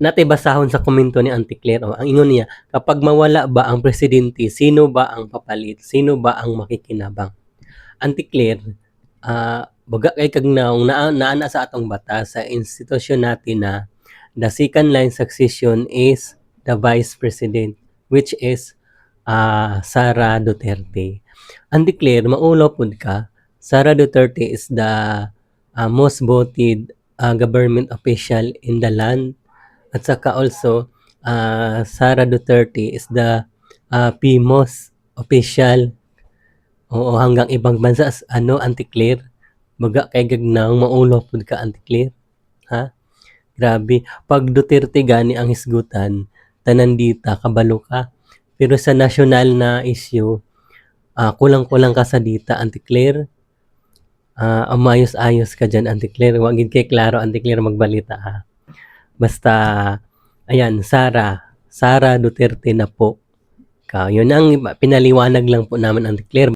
natay basahon sa komento ni Auntie Claire. Ang ingon niya, kapag mawala ba ang presidente, sino ba ang papalit? Sino ba ang makikinabang? Auntie Claire, baga kay kag naana sa atong batas sa institusyon natin na the second line succession is the vice president, which is Sara Duterte. Auntie Claire, maulo pud ka, Sara Duterte is the most voted government official in the land. At saka also, Sara Duterte is the PMOS official. Oo, hanggang ibang bansa, Auntie Claire. Baga kay gagnaw, maulo pud ka, Auntie Claire. Ha? Grabe. Pag Duterte gani ang hisgutan, tanan dita, kabalo ka. Pero sa national na issue, kulang-kulang ka sa dita, Auntie Claire. Umayos-ayos ka dyan, Auntie Claire. Huwag kay klaro, Auntie Claire, magbalita ha. Basta, ayan, Sara Duterte na po. Yun ang pinaliwanag lang po naman, Auntie Claire.